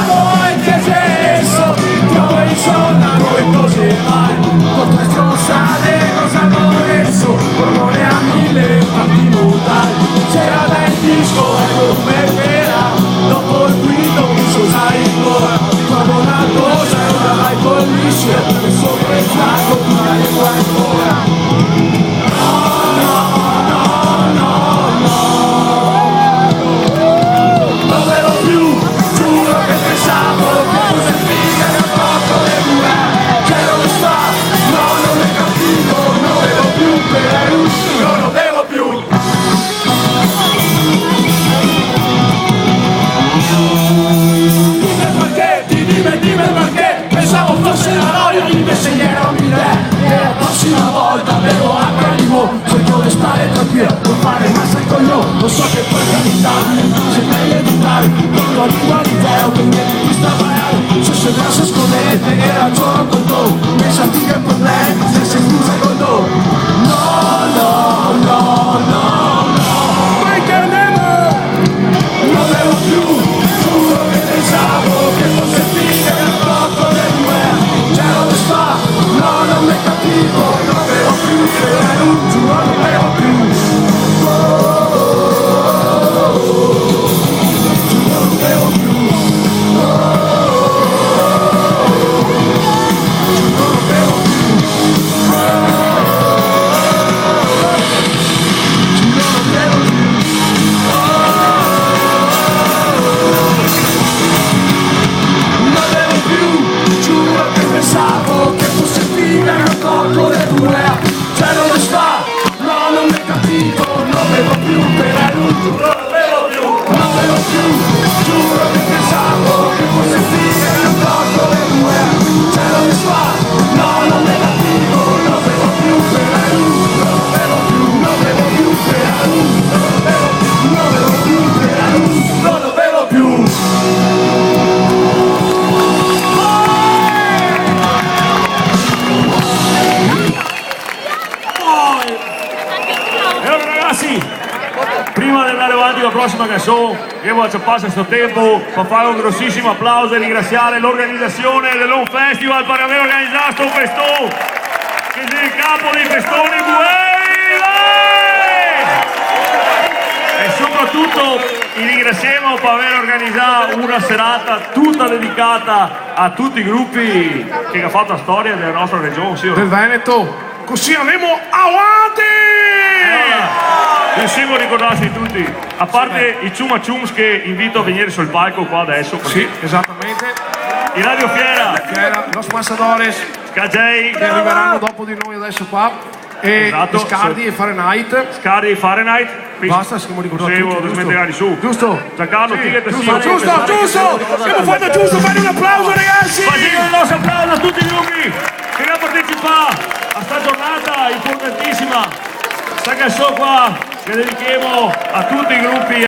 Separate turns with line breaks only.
voi che senso, noi sono noi così mai, potresti non sale cosa hanno messo, ormone a 1000 parti modali, c'era del disco e non vera, dopo il guido mi usai ancora, trovo una cosa e ora vai pollisce, e sopra il sacco tu la lingua ancora. La prossima volta bevo acqua di mo, cerco di stare tranquillo, non fare massa il coglione, lo so che puoi capitare, se meglio evitare, non lo riguardare, quindi ti sta ballando, se sei grosso scodette e ragione con tu, pensati che problemi, se sei scusa con tu, no, perché non bevo più, giuro che pensavo che fosse finita il blocco del due, c'è dove sta. No, non mi capivo, non bevo più, giuro non bevo più. Giuro non bevo più. Giuro non bevo più. Giuro non bevo più. Non bevo più, giuro che pensavo che fosse figa il rapporto le due, c'è dove sta, no non mi capivo, non bevo più per giuro non bevo più, non bevo più, giuro che pensavo che fosse figa il rapporto le due, c'è dove sta, no non mi capivo, non bevo più per non bevo più, non bevo più per non bevo più per non bevo più.
Prima di andare avanti con la prossima canzone, io voglio passare questo tempo per fare un grossissimo applauso e ringraziare l'organizzazione dell'Home Festival per aver organizzato questo festone, che è il capo dei festoni e soprattutto vi ringraziamo per aver organizzato una serata tutta dedicata a tutti i gruppi che hanno fatto la storia della nostra regione, sì,
del Veneto, così avremo avanti!
Riusciamo a ricordarsi tutti, a parte i Ciuma Ciums che invito a venire sul palco qua adesso.
Sì, esattamente.
I Radio Fiera,
Los Massadores,
Skajay,
che arriveranno dopo di noi adesso qua, e
esatto,
Scardi e Fahrenheit.
Scardi e Fahrenheit.
Basta, siamo ricordati tutti,
smettere su.
Giusto?
Giancarlo,
Sì, giusto! Stiamo facendo giusto, fate un applauso ragazzi!
Facciamo il nostro applauso a tutti i gruppi che hanno partecipato a sta giornata importantissima. Sta canzone qua che dedichiamo a tutti i gruppi.